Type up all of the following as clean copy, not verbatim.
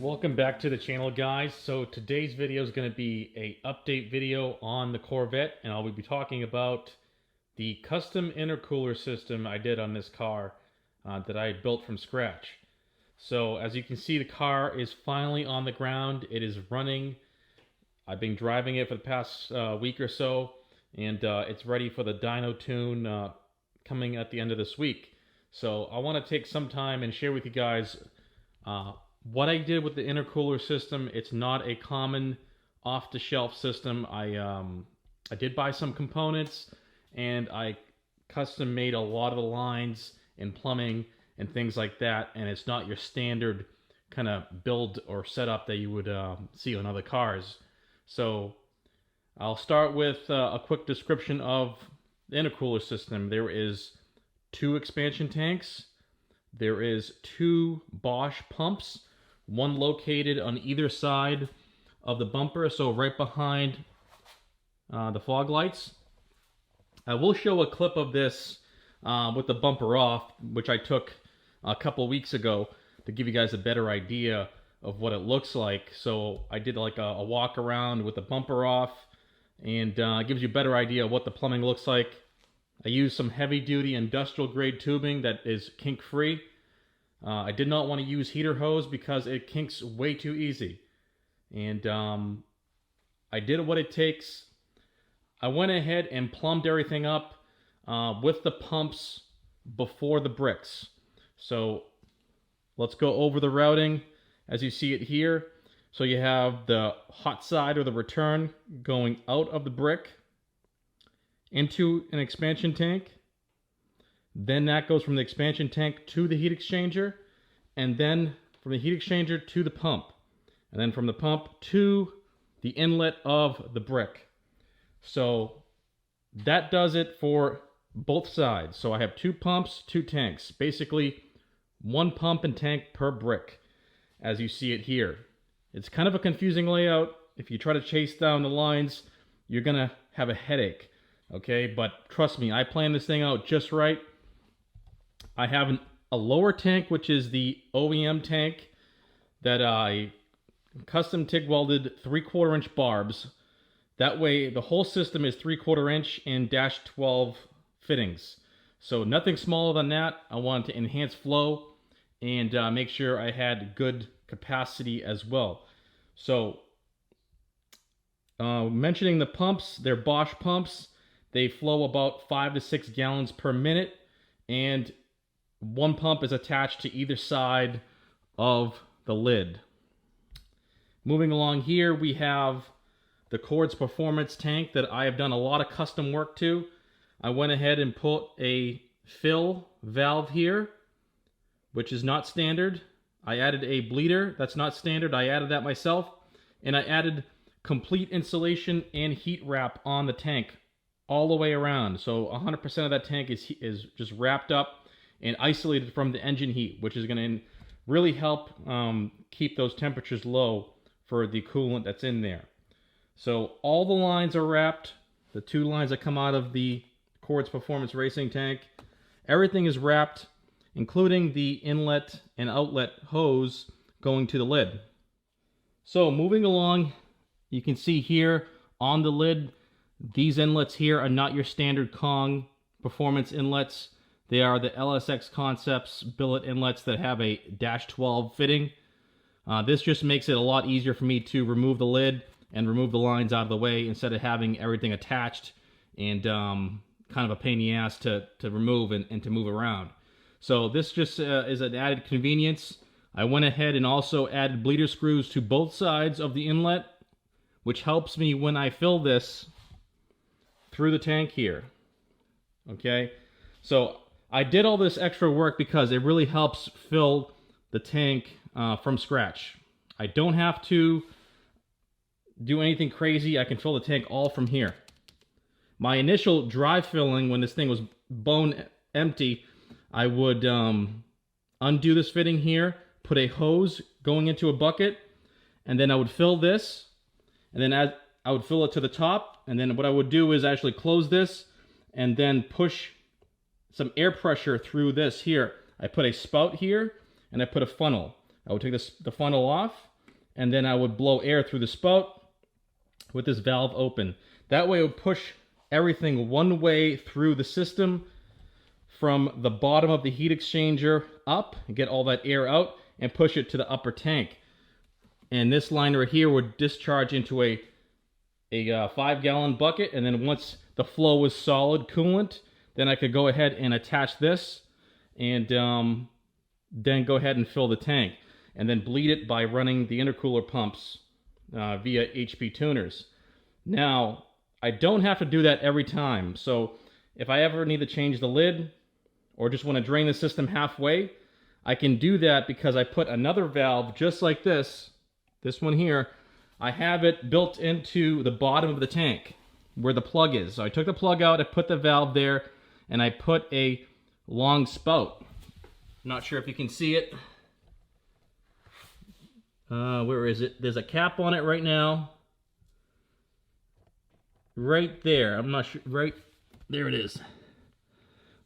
Welcome back to the channel, guys. So today's video is going to be a update video on the Corvette, and I'll be talking about the custom intercooler system I did on this car that I built from scratch. So as you can see, the car is finally on the ground. It is running. I've been driving it for the past week or so, and it's ready for the dyno tune coming at the end of this week. So I want to take some time and share with you guys what I did with the intercooler system. It's not a common off-the-shelf system. I did buy some components, and I custom made a lot of the lines and plumbing and things like that, and it's not your standard kind of build or setup that you would see on other cars. So I'll start with a quick description of the intercooler system. There is 2 expansion tanks. There is 2 Bosch pumps, one located on either side of the bumper, so right behind the fog lights. I will show a clip of this with the bumper off, which I took a couple weeks ago to give you guys a better idea of what it looks like. So I did like a walk around with the bumper off, and it gives you a better idea of what the plumbing looks like. I used some heavy duty industrial grade tubing that is kink free. I did not want to use heater hose because it kinks way too easy. And I did what it takes. I went ahead and plumbed everything up with the pumps before the bricks. So let's go over the routing as you see it here. So you have the hot side or the return going out of the brick into an expansion tank. Then that goes from the expansion tank to the heat exchanger, and then from the heat exchanger to the pump, and then from the pump to the inlet of the brick. So that does it for both sides. So I have 2 pumps, 2 tanks, basically 1 pump and tank per brick, as you see it here. It's kind of a confusing layout. If you try to chase down the lines, you're gonna have a headache, okay? But trust me, I planned this thing out just right. I have a lower tank, which is the OEM tank that I custom TIG welded 3/4 inch barbs. That way the whole system is 3/4 inch in -12 fittings. So nothing smaller than that. I wanted to enhance flow and make sure I had good capacity as well. So mentioning the pumps, they're Bosch pumps. They flow about 5 to 6 gallons per minute, and 1 pump is attached to either side of the lid. Moving along here, we have the Cords Performance tank that I have done a lot of custom work to. I went ahead and put a fill valve here, which is not standard. I added a bleeder, that's not standard. I added that myself, and I added complete insulation and heat wrap on the tank all the way around. So 100% of that tank is just wrapped up and isolated from the engine heat, which is going to really help keep those temperatures low for the coolant that's in there. So all the lines are wrapped. The 2 lines that come out of the Cords Performance Racing tank, everything is wrapped, including the inlet and outlet hose going to the lid. So moving along, you can see here on the lid, these inlets here are not your standard Kong performance inlets. They are the LSX Concepts billet inlets that have a -12 fitting. This just makes it a lot easier for me to remove the lid and remove the lines out of the way instead of having everything attached and kind of a pain in the ass to remove and to move around. So this just is an added convenience. I went ahead and also added bleeder screws to both sides of the inlet, which helps me when I fill this through the tank here. Okay, so I did all this extra work because it really helps fill the tank from scratch. I don't have to do anything crazy. I can fill the tank all from here. My initial dry filling, when this thing was bone empty, I would undo this fitting here, put a hose going into a bucket, and then I would fill this, and then I would fill it to the top, and then what I would do is actually close this and then push some air pressure through this here. I put a spout here, and I put a funnel. I would take the funnel off, and then I would blow air through the spout with this valve open. That way it would push everything one way through the system from the bottom of the heat exchanger up and get all that air out and push it to the upper tank. And this line right here would discharge into a 5-gallon bucket, and then once the flow was solid coolant, then I could go ahead and attach this and then go ahead and fill the tank and then bleed it by running the intercooler pumps via HP tuners. Now, I don't have to do that every time, so if I ever need to change the lid or just want to drain the system halfway, I can do that because I put another valve just like this one here. I have it built into the bottom of the tank where the plug is. So I took the plug out, I put the valve there, and I put a long spout. Not sure if you can see it. Where is it? There's a cap on it right now. Right there. I'm not sure. Right there it is.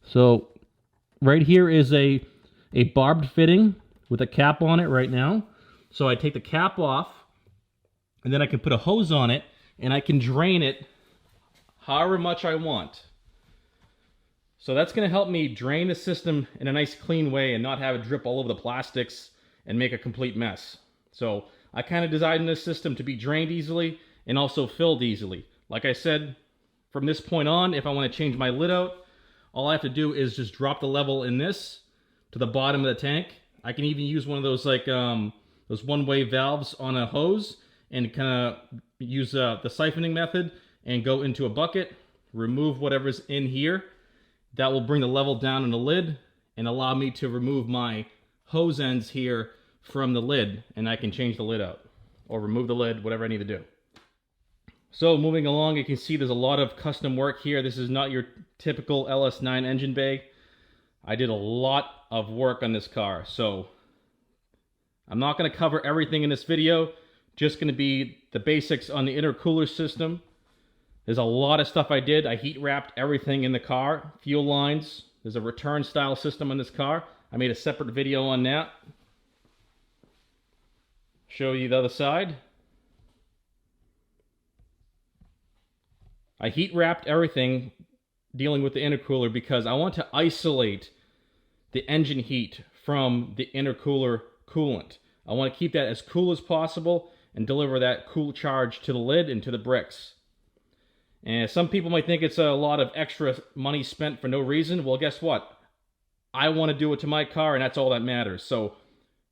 So right here is a barbed fitting with a cap on it right now. So I take the cap off, and then I can put a hose on it, and I can drain it however much I want. So that's going to help me drain the system in a nice clean way and not have it drip all over the plastics and make a complete mess. So I kind of designed this system to be drained easily and also filled easily. Like I said, from this point on, if I want to change my lid out, all I have to do is just drop the level in this to the bottom of the tank. I can even use one of those like those one-way valves on a hose and kind of use the siphoning method and go into a bucket, remove whatever's in here. That will bring the level down in the lid and allow me to remove my hose ends here from the lid, and I can change the lid out or remove the lid, whatever I need to do. So moving along, you can see there's a lot of custom work here. This is not your typical LS9 engine bay. I did a lot of work on this car, so I'm not going to cover everything in this video. Just going to be the basics on the intercooler system. There's a lot of stuff I did. I heat wrapped everything in the car. Fuel lines. There's a return style system on this car. I made a separate video on that. Show you the other side. I heat wrapped everything dealing with the intercooler because I want to isolate the engine heat from the intercooler coolant. I want to keep that as cool as possible and deliver that cool charge to the lid and to the bricks. And some people might think it's a lot of extra money spent for no reason. Well, guess what? I want to do it to my car, and that's all that matters. So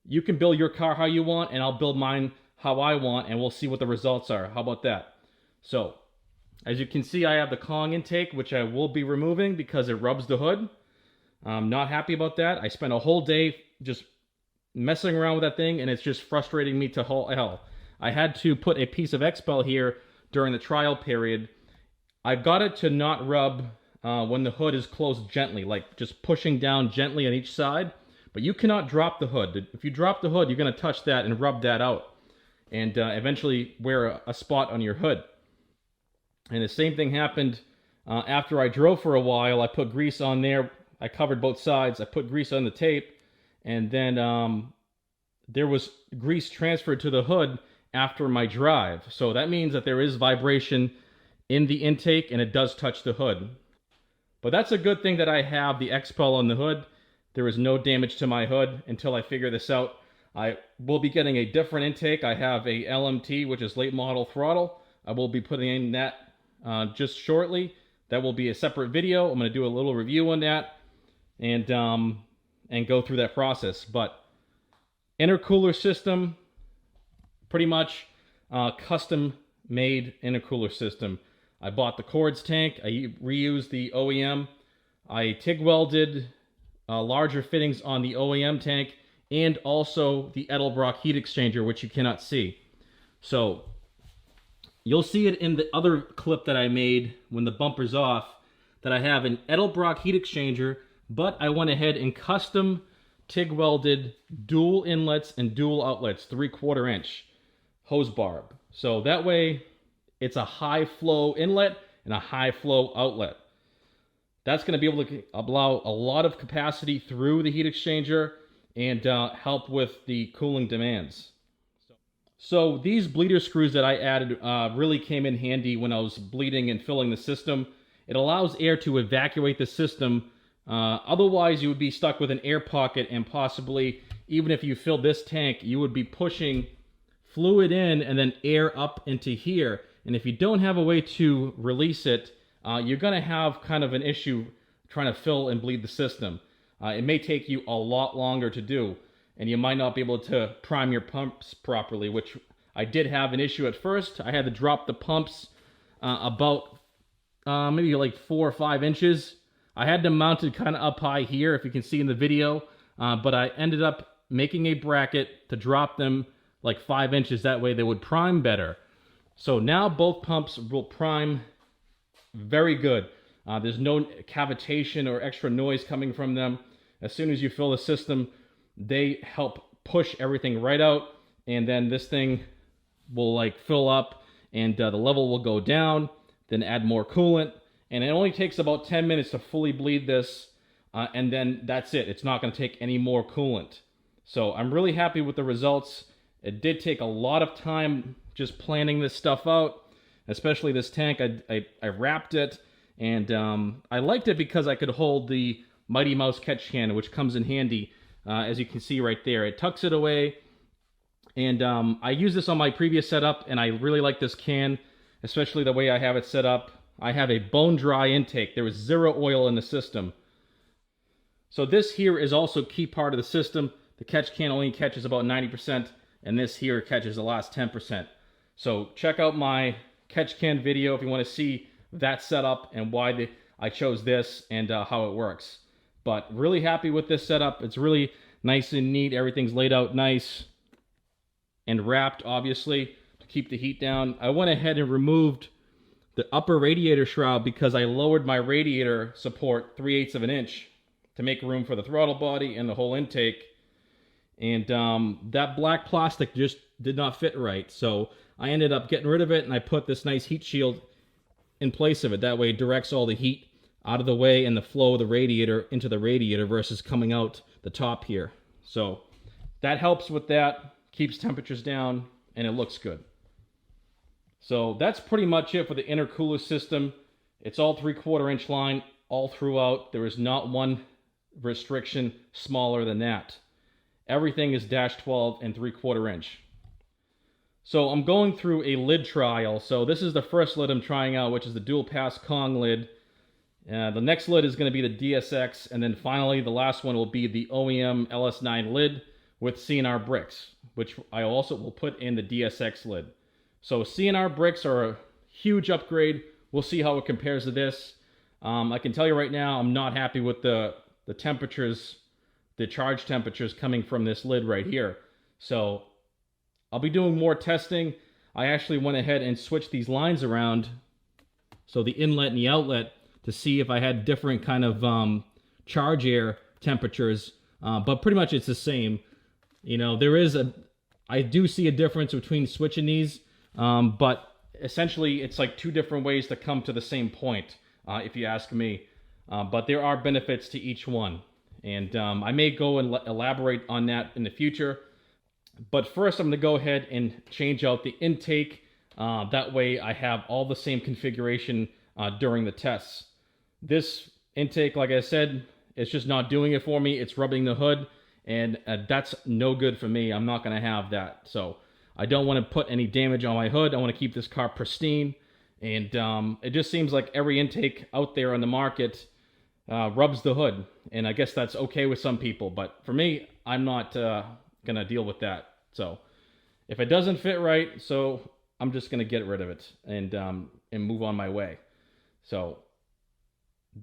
you can build your car how you want, and I'll build mine how I want, and we'll see what the results are. How about that? So, as you can see, I have the Kong intake, which I will be removing because it rubs the hood. I'm not happy about that. I spent a whole day just messing around with that thing, and it's just frustrating me to hell. I had to put a piece of Expel here during the trial period. I got it to not rub when the hood is closed gently, like just pushing down gently on each side. But you cannot drop the hood. If you drop the hood, you're going to touch that and rub that out and eventually wear a spot on your hood. And the same thing happened after I drove for a while. I put grease on there. I covered both sides. I put grease on the tape. And then there was grease transferred to the hood after my drive. So that means that there is vibration in the intake and it does touch the hood. But that's a good thing that I have the Expel on the hood. There is no damage to my hood until I figure this out. I will be getting a different intake. I have a LMT, which is late model throttle. I will be putting in that just shortly. That will be a separate video. I'm going to do a little review on that and go through that process. But intercooler system, pretty much custom made intercooler system. I bought the Cords tank. I reused the OEM. I TIG welded larger fittings on the OEM tank and also the Edelbrock heat exchanger, which you cannot see. So you'll see it in the other clip that I made when the bumper's off, that I have an Edelbrock heat exchanger, but I went ahead and custom TIG welded dual inlets and dual outlets, 3/4 inch hose barb. So that way it's a high flow inlet and a high flow outlet. That's going to be able to allow a lot of capacity through the heat exchanger and help with the cooling demands. So these bleeder screws that I added really came in handy when I was bleeding and filling the system. It allows air to evacuate the system. Otherwise, you would be stuck with an air pocket, and possibly, even if you filled this tank, you would be pushing fluid in and then air up into here. And if you don't have a way to release it, you're going to have kind of an issue trying to fill and bleed the system. It may take you a lot longer to do, and you might not be able to prime your pumps properly, which I did have an issue at first. I had to drop the pumps about maybe like 4 or 5 inches. I had them mounted kind of up high here, if you can see in the video, but I ended up making a bracket to drop them like 5 inches. That way they would prime better. So now both pumps will prime very good. There's no cavitation or extra noise coming from them. As soon as you fill the system, they help push everything right out, and then this thing will like fill up, and the level will go down, then add more coolant, and it only takes about 10 minutes to fully bleed this, and then that's it. It's not going to take any more coolant. So I'm really happy with the results. It did take a lot of time just planning this stuff out, especially this tank. I wrapped it, and I liked it because I could hold the Mighty Mouse catch can, which comes in handy, as you can see right there. It tucks it away, and I used this on my previous setup, and I really like this can, especially the way I have it set up. I have a bone dry intake. There is 0 oil in the system. So this here is also a key part of the system. The catch can only catches about 90%, and this here catches the last 10%. So check out my catch can video if you want to see that setup and why I chose this and how it works. But really happy with this setup. It's really nice and neat. Everything's laid out nice and wrapped, obviously, to keep the heat down. I went ahead and removed the upper radiator shroud because I lowered my radiator support 3/8 of an inch to make room for the throttle body and the whole intake. And that black plastic just did not fit right. So I ended up getting rid of it, and I put this nice heat shield in place of it. That way it directs all the heat out of the way and the flow of the radiator into the radiator versus coming out the top here. So that helps with that, keeps temperatures down, and it looks good. So that's pretty much it for the intercooler system. It's all 3/4 inch line all throughout. There is not one restriction smaller than that. Everything is -12 and 3/4 inch. So I'm going through a lid trial. So this is the first lid I'm trying out, which is the dual pass Kong lid. The next lid is going to be the DSX, and then finally the last one will be the OEM LS9 lid with C&R bricks, which I also will put in the DSX lid. So C&R bricks are a huge upgrade. We'll see how it compares to this. I can tell you right now, I'm not happy with the temperatures, the charge temperatures coming from this lid right here. So I'll be doing more testing. I actually went ahead and switched these lines around, so the inlet and the outlet, to see if I had different kind of charge air temperatures, but pretty much it's the same. You know, I do see a difference between switching these, but essentially it's like 2 different ways to come to the same point, if you ask me. But there are benefits to each one, and I may go and elaborate on that in the future. But first I'm going to go ahead and change out the intake. That way I have all the same configuration during the tests. This intake, like I said, it's just not doing it for me. It's rubbing the hood, and that's no good for me. I'm not going to have that. So I don't want to put any damage on my hood. I want to keep this car pristine, and it just seems like every intake out there on the market rubs the hood, and I guess that's okay with some people, but for me, I'm not going to deal with that. So if it doesn't fit right, so I'm just going to get rid of it and move on my way. So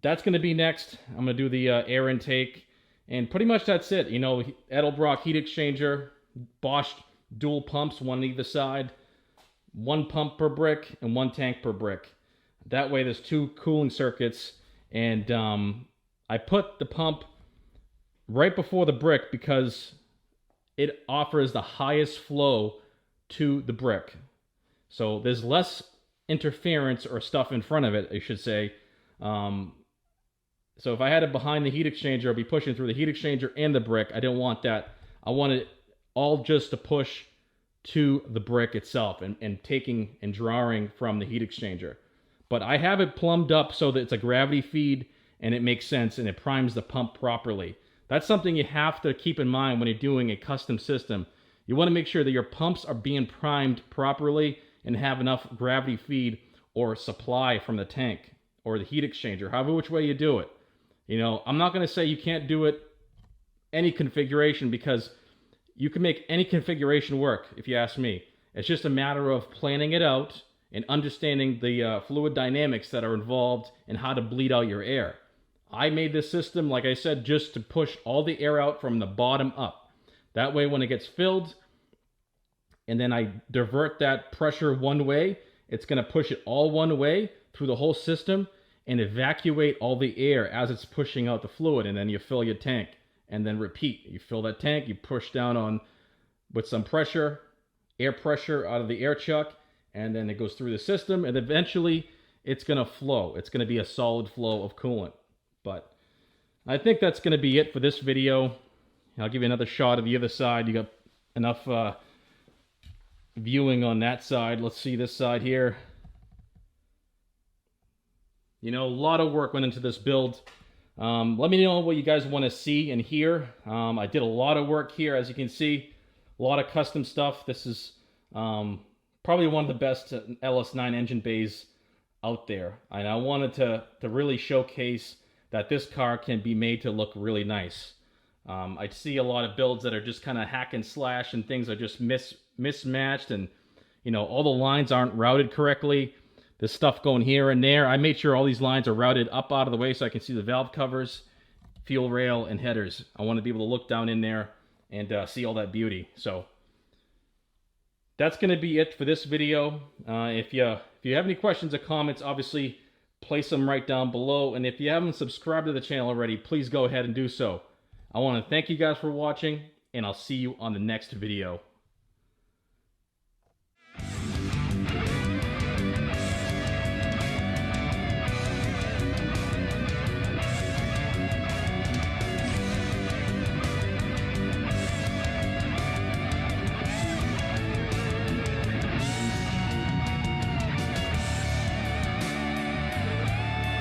that's going to be next. I'm going to do the air intake, and pretty much that's it. You know, Edelbrock heat exchanger, Bosch dual pumps, one on either side, 1 pump per brick and 1 tank per brick. That way there's 2 cooling circuits, and I put the pump right before the brick because it offers the highest flow to the brick. So there's less interference or stuff in front of it, I should say. So if I had it behind the heat exchanger, I'd be pushing through the heat exchanger and the brick. I don't want that. I want it all just to push to the brick itself and taking and drawing from the heat exchanger. But I have it plumbed up so that it's a gravity feed and it makes sense and it primes the pump properly. That's something you have to keep in mind when you're doing a custom system. You want to make sure that your pumps are being primed properly and have enough gravity feed or supply from the tank or the heat exchanger, however which way you do it. You know, I'm not going to say you can't do it any configuration, because you can make any configuration work, if you ask me. It's just a matter of planning it out and understanding the fluid dynamics that are involved and how to bleed out your air. I made this system, like I said, just to push all the air out from the bottom up. That way when it gets filled and then I divert that pressure one way, it's going to push it all one way through the whole system and evacuate all the air as it's pushing out the fluid, and then you fill your tank and then repeat. You fill that tank, you push down on with some pressure, air pressure out of the air chuck, and then it goes through the system, and eventually it's going to flow. It's going to be a solid flow of coolant. But I think that's going to be it for this video. I'll give you another shot of the other side. You got enough viewing on that side. Let's see this side here. You know, a lot of work went into this build. Let me know what you guys want to see and hear. I did a lot of work here, as you can see. A lot of custom stuff. This is probably one of the best LS9 engine bays out there. And I wanted to really showcase that this car can be made to look really nice. I see a lot of builds that are just kind of hack and slash, and things are just mismatched, and you know, all the lines aren't routed correctly. There's stuff going here and there. I made sure all these lines are routed up out of the way so I can see the valve covers, fuel rail, and headers. I want to be able to look down in there and see all that beauty. So that's going to be it for this video. If you have any questions or comments, obviously place them right down below. And if you haven't subscribed to the channel already, please go ahead and do so. I want to thank you guys for watching, and I'll see you on the next video.